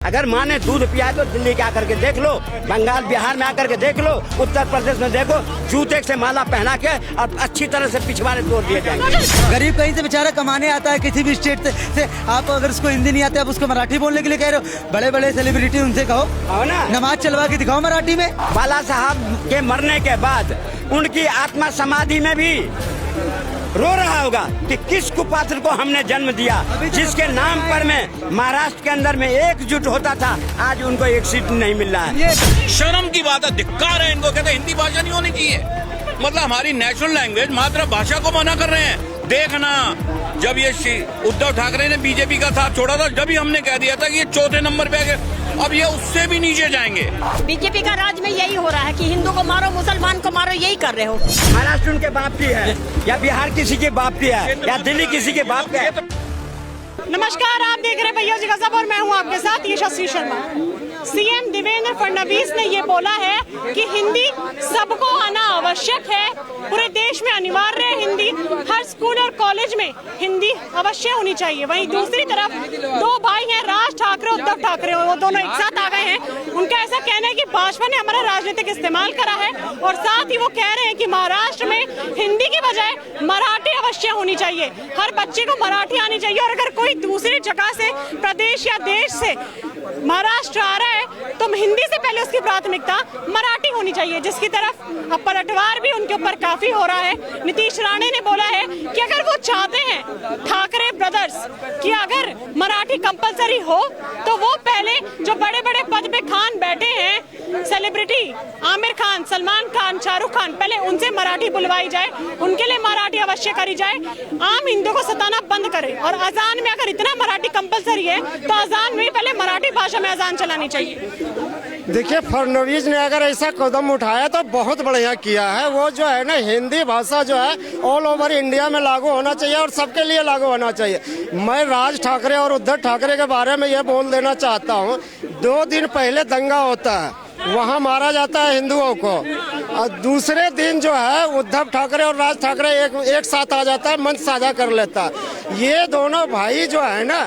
अगर माँ ने दूध पिया तो दिल्ली के आकर के देख लो, बंगाल बिहार में आकर के देख लो, उत्तर प्रदेश में देखो, जूते से माला पहना के और अच्छी तरह से पिछवाड़े तोड़ दिए जाएंगे। गरीब कहीं से बेचारा कमाने आता है किसी भी स्टेट से, आप अगर उसको हिंदी नहीं आती आप उसको मराठी बोलने के लिए कह रहे हो। बड़े बड़े सेलिब्रिटी उनसे कहो ना, नमाज चलवा के दिखाओ मराठी में। बाला साहब के मरने के बाद उनकी आत्मा समाधि में भी रो रहा होगा कि किस कुपात्र को हमने जन्म दिया, जिसके नाम पर में महाराष्ट्र के अंदर में एकजुट होता था, आज उनको एक सीट नहीं मिल रहा है। शर्म की बात है, धिक्कार है इनको। कहते हिंदी भाषा नहीं होनी चाहिए, मतलब हमारी नेशनल लैंग्वेज मातृभाषा को मना कर रहे हैं। देखना, जब ये उद्धव ठाकरे ने बीजेपी का साथ छोड़ा था, जब ही हमने कह दिया था कि ये चौथे नंबर पे आ गए, अब ये उससे भी नीचे जाएंगे। बीजेपी का राज में यही हो रहा है कि हिंदू को मारो, मुसलमान को मारो, यही कर रहे हो। महाराष्ट्र उनके बाप की है या बिहार किसी के बाप की है या दिल्ली किसी के बाप का है। नमस्कार, आप देख रहे हैं भैया जी गजब और मैं हूं आपके साथ यशस्वी शर्मा। सीएम देवेंद्र फडणवीस ने ये बोला है कि हिंदी सबको आना आवश्यक है, पूरे देश में अनिवार्य है हिंदी, हर स्कूल और कॉलेज में हिंदी अवश्य होनी चाहिए। वहीं दूसरी तरफ दो भाई हैं, राज ठाकरे उद्धव ठाकरे, वो दोनों एक साथ आ गए हैं। उनका ऐसा कहना है कि भाजपा ने हमारा राजनीतिक इस्तेमाल करा है और साथ ही वो कह रहे हैं कि महाराष्ट्र में हिंदी की बजाय मराठी अवश्य होनी चाहिए, हर बच्चे को मराठी आनी चाहिए। और अगर कोई दूसरी जगह से, प्रदेश या देश से महाराष्ट्र आ रहा है तो हिंदी से पहले उसकी प्राथमिकता मराठी होनी चाहिए, जिसकी तरफ अब पलटवार भी उनके ऊपर काफी हो रहा है। नीतीश राणे ने बोला है कि अगर वो चाहते हैं ठाकरे ब्रदर्स कि अगर मराठी कंपलसरी हो तो वो पहले जो बड़े बड़े पद पे खान बैठे हैं, सेलिब्रिटी आमिर खान, सलमान खान, शाहरुख खान, पहले उनसे मराठी बुलवाई जाए, उनके लिए मराठी अवश्य करी जाए, आम हिंदू को सताना बंद करे। और अजान में अगर इतना मराठी कंपलसरी है तो अजान में पहले मराठी भाषा में अजान चलानी चाहिए। देखिए, फडणवीस ने अगर ऐसा कदम उठाया तो बहुत बढ़िया किया है। वो जो है ना, हिंदी भाषा जो है ऑल ओवर इंडिया में लागू होना चाहिए और सबके लिए लागू होना चाहिए। मैं राज ठाकरे और उद्धव ठाकरे के बारे में ये बोल देना चाहता हूँ, 2 दिन पहले दंगा होता है, वहाँ मारा जाता है हिंदुओं को, और दूसरे दिन जो है उद्धव ठाकरे और राज ठाकरे एक साथ आ जाता है, मंच साझा कर लेता है। ये दोनों भाई जो है ना,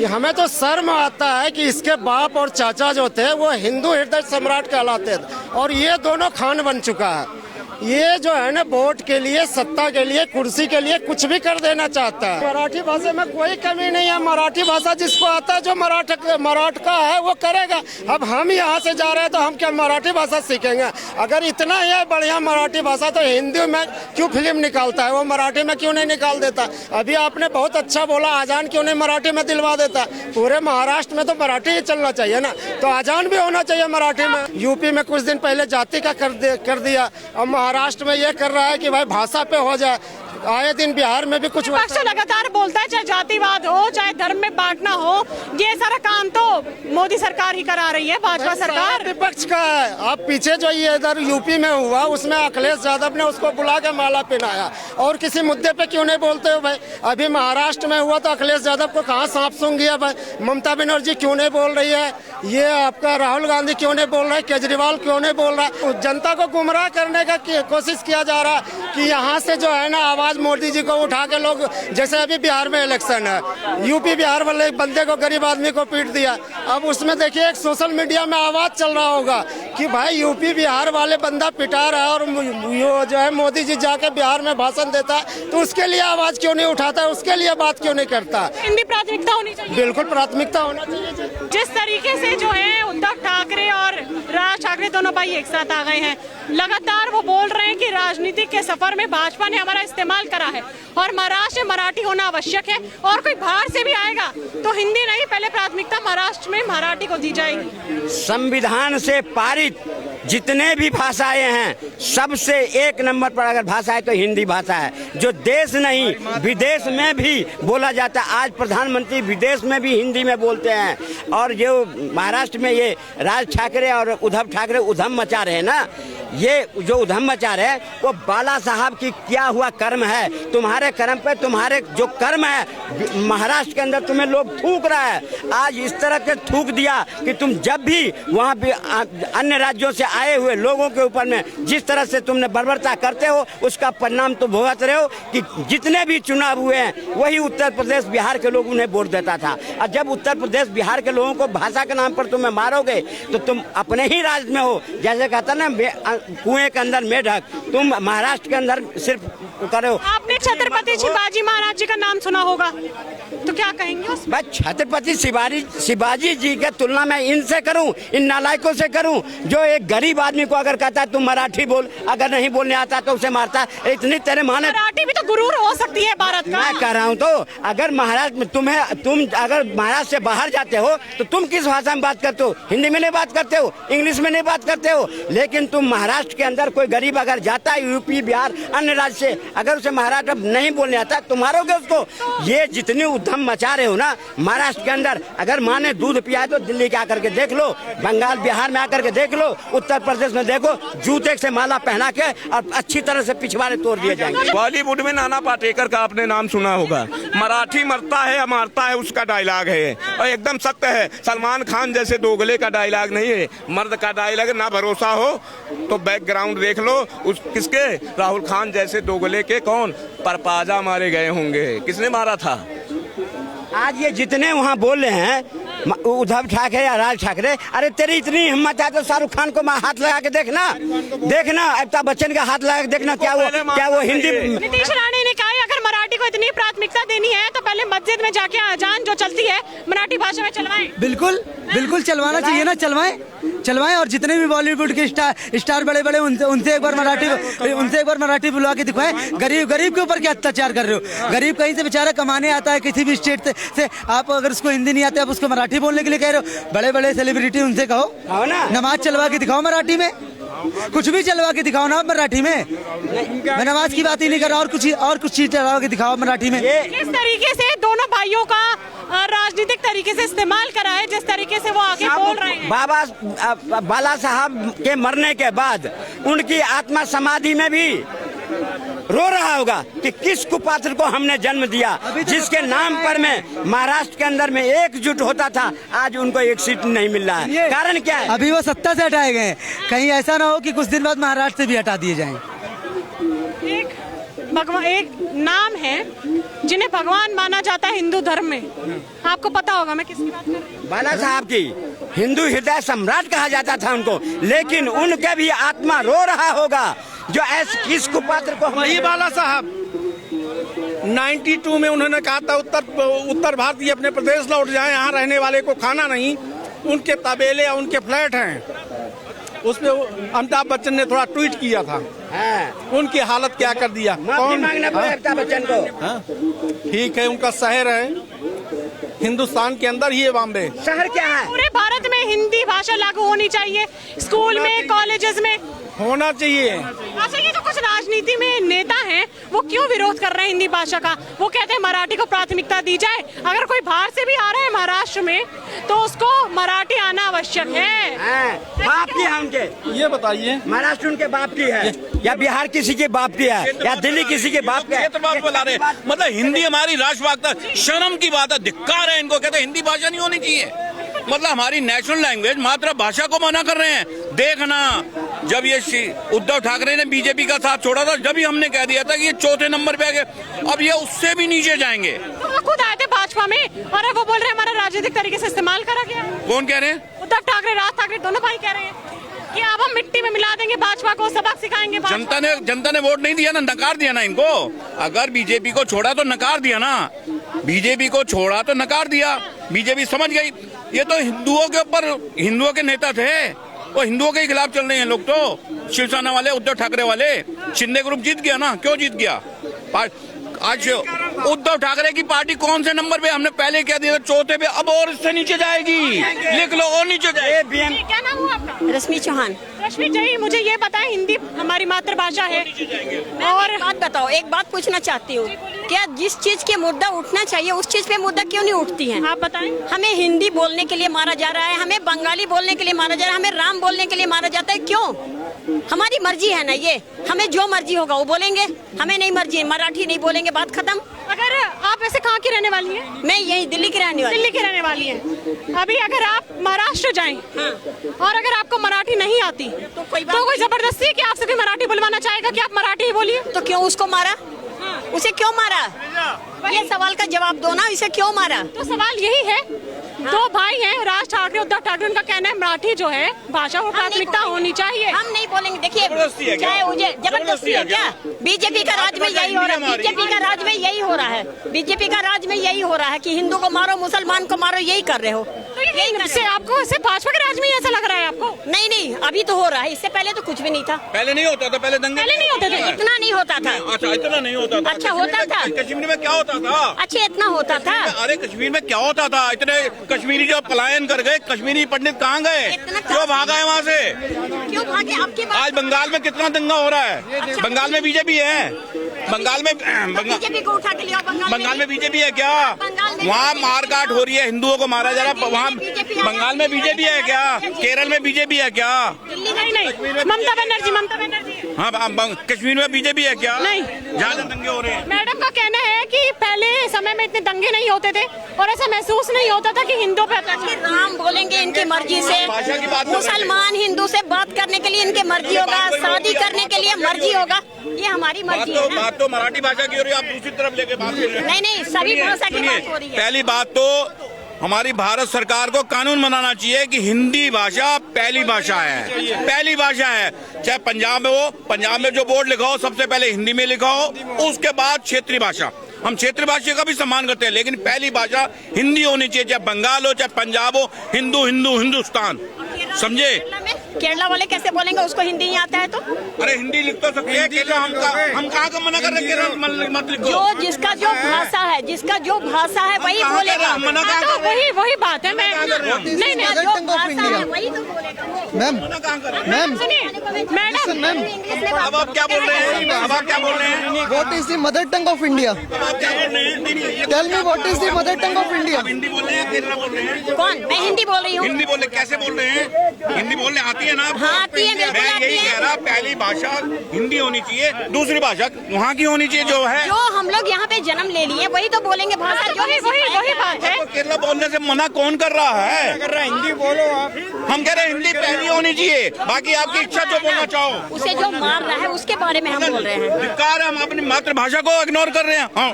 हमें तो शर्म आता है कि इसके बाप और चाचा जो थे वो हिंदू हृदय सम्राट कहलाते थे और ये दोनों खान बन चुका है। ये जो है ना, वोट के लिए, सत्ता के लिए, कुर्सी के लिए कुछ भी कर देना चाहता है। मराठी भाषा में कोई कमी नहीं है, मराठी भाषा जिसको आता है, जो मराठ का है वो करेगा। अब हम यहाँ से जा रहे हैं तो हम क्या मराठी भाषा सीखेंगे? अगर इतना ही है बढ़िया मराठी भाषा तो हिंदी में क्यों फिल्म निकालता है, वो मराठी में क्यों नहीं निकाल देता? अभी आपने बहुत अच्छा बोला, आजान क्यों नहीं मराठी में दिलवा देता? पूरे महाराष्ट्र में तो मराठी ही चलना चाहिए ना, तो आजान भी होना चाहिए मराठी में। यूपी में कुछ दिन पहले जाति का कर दिया, अब महाराष्ट्र में ये कर रहा है कि भाई भाषा पे हो जाए। आए दिन बिहार में भी कुछ पक्ष लगातार बोलता है, चाहे जातिवाद हो, चाहे धर्म में बांटना हो, ये सारा काम तो मोदी सरकार ही करा रही है, भाजपा सरकार। विपक्ष का है। अब पीछे जो ये इधर यूपी में हुआ, उसमें अखिलेश यादव ने उसको बुला के माला पहनाया, और किसी मुद्दे पे क्यों नहीं बोलते हो भाई? अभी महाराष्ट्र में हुआ तो अखिलेश यादव को कहाँ सांप सूंघ गया भाई? ममता बनर्जी क्यों नहीं बोल रही है? ये आपका राहुल गांधी क्यों नहीं बोल रहा है? केजरीवाल क्यों नहीं बोल रहा है? जनता को गुमराह करने का कोशिश किया जा रहा है कि यहाँ से जो है ना आवाज मोदी जी को उठा के लोग, जैसे अभी बिहार में इलेक्शन है, यूपी बिहार वाले बंदे को, गरीब आदमी को पीट दिया। अब उसमें देखिए एक सोशल मीडिया में आवाज चल रहा होगा कि भाई यूपी बिहार वाले बंदा पिटा रहा है और जो है मोदी जी जाके बिहार में भाषण देता है, तो उसके लिए आवाज क्यों नहीं उठाता, उसके लिए बात क्यों नहीं करता? हिंदी प्राथमिकता होनी चाहिए, बिल्कुल प्राथमिकता होना चाहिए। जिस तरीके से जो है उद्धव ठाकरे और राज ठाकरे दोनों भाई एक साथ आ गए हैं, लगातार वो बोल रहे हैं कि राजनीति के सफर में भाजपा ने हमारा इस्तेमाल करा है और महाराष्ट्र में मराठी होना आवश्यक है, और कोई बाहर से भी आएगा तो हिंदी नहीं, पहले प्राथमिकता महाराष्ट्र में मराठी को दी जाएगी। संविधान से पारित जितने भी भाषाएं हैं, सबसे एक नंबर पर अगर भाषा है तो हिंदी भाषा है, जो देश नहीं विदेश में भी बोला जाता है। आज प्रधानमंत्री विदेश में भी हिंदी में बोलते हैं, और जो महाराष्ट्र में ये राज ठाकरे और उद्धव ठाकरे उधम मचा रहे हैं ना, ये जो उधम मचा रहे हैं वो बाला साहब की किया हुआ कर्म है। तुम्हारे कर्म पे तुम्हारे जो कर्म है महाराष्ट्र के अंदर तुम्हें लोग थूक रहा है। आज इस तरह से थूक दिया कि तुम जब भी वहाँ भी अन्य राज्यों से आए हुए लोगों के ऊपर में जिस तरह से तुमने बर्बरता करते हो उसका परिणाम तो भुगत रहे हो कि जितने भी चुनाव हुए हैं वही उत्तर प्रदेश बिहार के लोग उन्हें वोट देता था। और जब उत्तर प्रदेश बिहार के लोगों को भाषा के नाम पर तुम्हें मारोगे तो तुम अपने ही राज्य में हो। जैसे कहता ना कुएं के अंदर मेढक, तुम महाराष्ट्र के अंदर सिर्फ करो। आपने छत्रपति शिवाजी महाराज जी का नाम सुना होगा, तो क्या कहेंगे उसमें? मैं छत्रपति शिवाजी जी के तुलना में इनसे करूं, इन नालायकों से करूं जो एक गरीब आदमी को अगर कहता है तुम मराठी बोल, अगर नहीं बोलने आता तो उसे मारता है। इतनी तेरे माने मराठी भी तो गुरूर हो सकती है भारत का। मैं कह रहा हूं तो अगर महाराष्ट्र में तुम अगर महाराष्ट्र से बाहर जाते हो तो तुम किस भाषा में बात करते हो? हिंदी में नहीं बात करते हो, इंग्लिश में नहीं बात करते हो। लेकिन तुम महाराष्ट्र के अंदर कोई गरीब अगर जाता है यूपी बिहार अन्य राज्य से, अगर उसे महाराष्ट्र नहीं बोलने आता तो मारोगे उसको। ये जितनी उद्यम मचा रहे हो ना महाराष्ट्र के अंदर, अगर माँ ने दूध पिया तो दिल्ली के आकर के देख लो, बंगाल बिहार में आकर के देख लो, उत्तर प्रदेश में देखो, जूते से माला पहना के और अच्छी तरह से पिछवाड़े तोड़ दिए जाएंगे। बॉलीवुड में नाना पाटेकर का आपने नाम सुना होगा, मराठी मरता है या मारता है उसका डायलॉग है और एकदम सत्य है। सलमान खान जैसे दोगले का डायलॉग नहीं है, मर्द का डायलॉग। ना भरोसा हो तो बैकग्राउंड देख लो उस किसके, राहुल खान जैसे दोगले के कौन परपाजा मारे गए होंगे, किसने मारा था? आज ये जितने वहाँ बोल रहे हैं उद्धव ठाकरे या राज ठाकरे, अरे तेरी इतनी हिम्मत है तो शाहरुख खान को हाथ लगा के देखना, अमिताभ बच्चन का हाथ लगा के देखना, क्या वो हिंदी। नीतीश राणे ने कहा है अगर मराठी को इतनी प्राथमिकता देनी है तो पहले मस्जिद में जाके अजान जो चलती है मराठी भाषा में चलवाएं। बिल्कुल चलवाना चाहिए ना, चलवाएं। और जितने भी बॉलीवुड के स्टार बड़े उनसे एक बार मराठी बुलवा के दिखवाएं। गरीब के ऊपर क्या अत्याचार कर रहे हो? गरीब कहीं से बेचारा कमाने आता है किसी भी स्टेट से, आप अगर उसको हिंदी नहीं आती आप उसको मराठी बोलने के लिए कह रहे हो। बड़े सेलिब्रिटी उनसे कहो नमाज चलवा के दिखाओ मराठी में, कुछ भी चलवा के दिखाओ ना मराठी में। मैं नमाज की बात ही नहीं कर रहा, और कुछ चीज चलवा के दिखाओ मराठी में। किस तरीके से दोनों भाइयों का राजनीतिक तरीके से इस्तेमाल करा है, जिस तरीके से वो आगे बोल रहे हैं। बाला साहब के मरने के बाद उनकी आत्मा समाधि में भी रो रहा होगा कि किस कुपात्र को हमने जन्म दिया, जिसके नाम पर में महाराष्ट्र के अंदर में एकजुट होता था, आज उनको एक सीट नहीं मिल रहा है। कारण क्या है? अभी वो सत्ता से हटाए गए, कहीं ऐसा ना हो कि कुछ दिन बाद महाराष्ट्र से भी हटा दिए जाएं। एक नाम है जिन्हें भगवान माना जाता है हिंदू धर्म में, आपको पता होगा मैं किसकी बात कर रही हूँ? बाला साहब की। हिंदू हृदय सम्राट कहा जाता था उनको, लेकिन उनके भी आत्मा रो रहा होगा जो ऐसे किस कुपात्र को। वही बाला साहब 92 में उन्होंने कहा था उत्तर भारतीय अपने प्रदेश लौट जाएं, यहाँ रहने वाले को खाना नहीं। उनके तबेले या उनके फ्लैट हैं, उस पे अमिताभ बच्चन ने थोड़ा ट्वीट किया था। उनकी हालत क्या कर दिया। माफी मांगना पड़ेगा अमिताभ बच्चन को। ठीक है, उनका शहर है हिंदुस्तान के अंदर ही है बॉम्बे। शहर क्या है? पूरे भारत में हिंदी भाषा लागू होनी चाहिए, स्कूल में कॉलेजेस में होना चाहिए। अच्छा, ये तो कुछ राजनीति में नेता हैं, वो क्यों विरोध कर रहे हैं हिंदी भाषा का? वो कहते हैं मराठी को प्राथमिकता दी जाए। अगर कोई बाहर से भी आ रहा है महाराष्ट्र में तो उसको मराठी आना आवश्यक है। बाप की है उनके, ये बताइए महाराष्ट्र उनके बाप की है या बिहार किसी के बाप की है या दिल्ली किसी के बाप की है? मतलब हिंदी हमारी राष्ट्रभाषा, शर्म की बात है, धिक्कार है इनको। कहते हिंदी भाषा नहीं होनी चाहिए, मतलब हमारी नेशनल लैंग्वेज मातृभाषा को मना कर रहे हैं। देखना जब ये उद्धव ठाकरे ने बीजेपी का साथ छोड़ा था, जब ही हमने कह दिया था कि ये चौथे नंबर पे आ गए, अब ये उससे भी नीचे जाएंगे। तो खुद आए थे भाजपा में और वो बोल रहे हैं हमारा राजनीतिक तरीके से इस्तेमाल करा गया। कौन कह रहे हैं? उद्धव ठाकरे, राज ठाकरे, दोनों भाई कह रहे हैं कि अब हम मिट्टी में मिला देंगे भाजपा को, सबक सिखाएंगे। जनता ने वोट नहीं दिया ना, नकार दिया ना इनको। अगर बीजेपी को छोड़ा तो नकार दिया ना, बीजेपी को छोड़ा तो नकार दिया। बीजेपी समझ गई ये तो हिंदुओं के ऊपर, हिंदुओं के नेता थे, वो हिंदुओं के खिलाफ चल रहे हैं लोग। तो शिवसेना वाले, उद्धव ठाकरे वाले, शिंदे ग्रुप जीत गया ना। क्यों जीत गया? आज उद्धव ठाकरे की पार्टी कौन से नंबर पे? हमने पहले कह दिया था चौथे पे, अब और इससे नीचे जाएगी। लिख लो, और नीचे जाएगी। क्या नाम हुआ आपका? रश्मि चौहान। रश्मि जी, मुझे ये बताएं, हिंदी हमारी मातृभाषा है और बात बताओ, एक बात पूछना चाहती हूँ, क्या जिस चीज के मुद्दा उठना चाहिए उस चीज पे मुद्दा क्यों नहीं उठती है? आप बताएं। हमें हिंदी बोलने के लिए मारा जा रहा है, हमें बंगाली बोलने के लिए मारा जा रहा है, हमें राम बोलने के लिए मारा जाता है, क्यों? हमारी मर्जी है ना ये, हमें जो मर्जी होगा वो बोलेंगे, हमें नहीं मर्जी है, मराठी नहीं बोलेंगे, बात खत्म। अगर आप वैसे कहाँ की रहने वाली हैं? मैं यही दिल्ली की रहने वाली। दिल्ली की रहने वाली हैं। अभी अगर आप महाराष्ट्र जाएं और अगर आपको मराठी नहीं आती तो कोई जबरदस्ती है कि आपसे कोई मराठी बुलवाना चाहेगा कि आप मराठी ही बोलिए? तो क्यों उसको मारा? उसे क्यों मारा? ये सवाल का जवाब दो ना, इसे क्यों मारा? तो सवाल यही है, दो भाई हैं, राज ठाकरे उद्धव ठाकरे, उनका कहना है मराठी जो है भाषा वो प्राथमिकता होनी चाहिए। हम नहीं बोलेंगे। देखिए जबरदस्ती है क्या? चाहे मुझे जबरदस्ती है क्या? बीजेपी का राज में यही हो रहा है, बीजेपी का राज में यही हो रहा है, बीजेपी का राज में यही हो रहा है कि हिंदू को मारो, मुसलमान को मारो, यही कर रहे हो। तो यही से आपको ऐसे भाजपा के राज में ऐसा लग रहा है आपको? नहीं नहीं, अभी तो हो रहा है, इससे पहले तो कुछ भी नहीं था। पहले नहीं होता था, पहले दंगे पहले नहीं होते थे, इतना नहीं होता था। अच्छा, इतना नहीं होता था। अच्छा होता था। कश्मीर में क्या होता था? अच्छा इतना होता था। अरे कश्मीर में क्या होता था? इतने कश्मीरी जो पलायन कर गए, कश्मीरी पंडित कहाँ गए? क्यों भागा है वहाँ से? क्यों भागे? आपकी बात। आज बंगाल में कितना दंगा हो रहा है? बंगाल में बीजेपी है, बंगाल में बीजेपी को उठा के लिया। बंगाल में बीजेपी है क्या? वहाँ मारकाट हो रही है, हिंदुओं को मारा जा रहा है। वहाँ बंगाल में बीजेपी है क्या? केरल में बीजेपी है क्या? नहीं, ममता बनर्जी। हाँ, कश्मीर में बीजेपी है क्या? नहीं, ज्यादा दंगे हो रहे हैं। मैडम का कहना है कि पहले समय में इतने दंगे नहीं होते थे और ऐसा महसूस नहीं होता था कि हिंदू पे अत्याचार। राम बोलेंगे इनकी मर्जी से, भाषा की बात मुसलमान हिंदू से बात करने के लिए इनकी मर्जी होगा, शादी करने के लिए मर्जी होगा, ये हमारी मर्जी है ना। बात तो मराठी भाषा की हो रही है, आप दूसरी तरफ लेके बात कर रहे हैं। नहीं, सभी भाषा की बात हो रही है। पहली बात तो हमारी भारत सरकार को कानून बनाना चाहिए कि हिंदी भाषा पहली भाषा है, पहली भाषा है। चाहे पंजाब में हो, पंजाब में जो बोर्ड लिखा हो सबसे पहले हिंदी में लिखा हो, उसके बाद क्षेत्रीय भाषा। हम क्षेत्रीय भाषा का भी सम्मान करते हैं, लेकिन पहली भाषा हिंदी होनी चाहिए। चाहे बंगाल हो, चाहे पंजाब हो, हिंदू हिंदू हिंदुस्तान, समझे? केरला वाले कैसे बोलेंगे? उसको हिंदी नहीं आता है तो? अरे हिंदी लिख तो सकते हैं, हम कहाँ का मना कर रहे हैं? केरल मत लिखो। जो जिसका जो भाषा है, जिसका जो भाषा है वही बोलेगा। वही बात है। मैं नहीं, जो भाषा है वही तो बोलेगा। मैम सुनिए मैडम, अब आप क्या बोल रहे हैं? अब आप क्या बोल रहे हैं? What is the mother tongue of India? आप क्या बोल रहे हैं? Tell me what is the mother tongue of India? आप हिंदी बोल रहे हैं, केरला बोल रहे हैं? कौन? मैं हिंदी बोल रही हूँ। हिंदी बोल रहे, कैसे बोल रहे हैं? हिंदी बोलने आती है ना आपको? हाँ, आती है, बिल्कुल मैं आती यही है। कह रहा, पहली भाषा हिंदी होनी चाहिए, दूसरी भाषा वहाँ की होनी चाहिए जो है। जो हम लोग यहाँ पे जन्म ले लिए वही तो बोलेंगे भाषा। जो वही बात है। तो केरला बोलने से मना कौन कर रहा है? हिंदी बोलो आप। हम कह रहे हैं हिंदी पहली होनी चाहिए, बाकी आपकी इच्छा जो बोलना चाहो। उसे जो मार रहा है उसके बारे में हम बोल रहे हैं। धिक्कार है, हम अपनी मातृभाषा को इग्नोर कर रहे हैं। हाँ,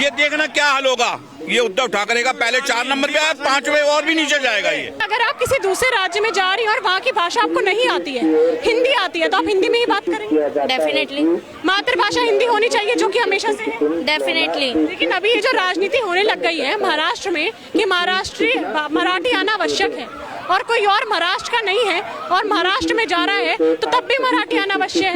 ये देखना क्या हाल होगा। ये उद्धव ठाकरे का पहले 4 नंबर पे आया, 5वें और भी नीचे जाएगा ये। अगर आप किसी दूसरे राज्य में जा रही हैं और वहाँ की भाषा आपको नहीं आती है, हिंदी आती है, तो आप हिंदी में ही बात करेंगे? डेफिनेटली मातृभाषा हिंदी होनी चाहिए, जो कि हमेशा से है। डेफिनेटली। लेकिन अभी ये जो राजनीति होने लग गई है महाराष्ट्र में कि महाराष्ट्री मराठी आना आवश्यक है और कोई और महाराष्ट्र का नहीं है और महाराष्ट्र में जा रहा है तो तब भी मराठी आना आवश्यक है,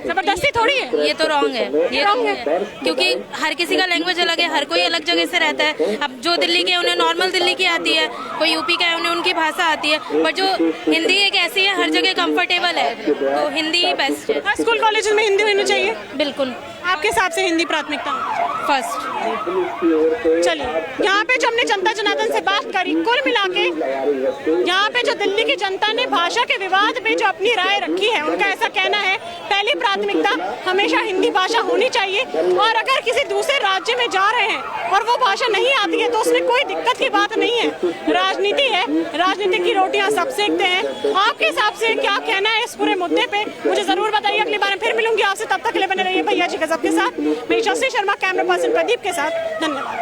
जबरदस्ती थोड़ी है। ये तो रॉन्ग है, ये रॉन्ग है, क्योंकि हर किसी का लैंग्वेज अलग है, हर कोई अलग जगह से रहता है। अब जो दिल्ली के उन्हें नॉर्मल दिल्ली की आती है, कोई यूपी का है उन्हें उनकी भाषा आती है, पर जो हिंदी एक ऐसी है हर जगह कंफर्टेबल है, तो हिंदी ही बेस्ट है। हर स्कूल कॉलेज में हिंदी होनी चाहिए। बिल्कुल। आपके हिसाब से हिंदी प्राथमिकता फर्स्ट। चलिए, यहाँ पे जो हमने जनता जनार्दन से बात करी, कुल मिला के यहाँ पे जो दिल्ली की जनता ने भाषा के विवाद पे जो अपनी राय रखी है, उनका ऐसा कहना है पहली प्राथमिकता हमेशा हिंदी भाषा होनी चाहिए और अगर किसी दूसरे राज्य में जा रहे हैं और वो भाषा नहीं आती है तो उसमें कोई दिक्कत की बात नहीं है। राजनीति है, राजनीति की रोटियां सब सेकते हैं। आपके हिसाब से क्या कहना है इस पूरे मुद्दे पे, मुझे जरूर बताइए। अगली बार फिर मिलूंगी आपसे, तब तक के लिए बने रहिए भैया जी गजब के साथ। मैं यशस्वी शर्मा, कैमरा पर्सन प्रदीप के साथ। धन्यवाद।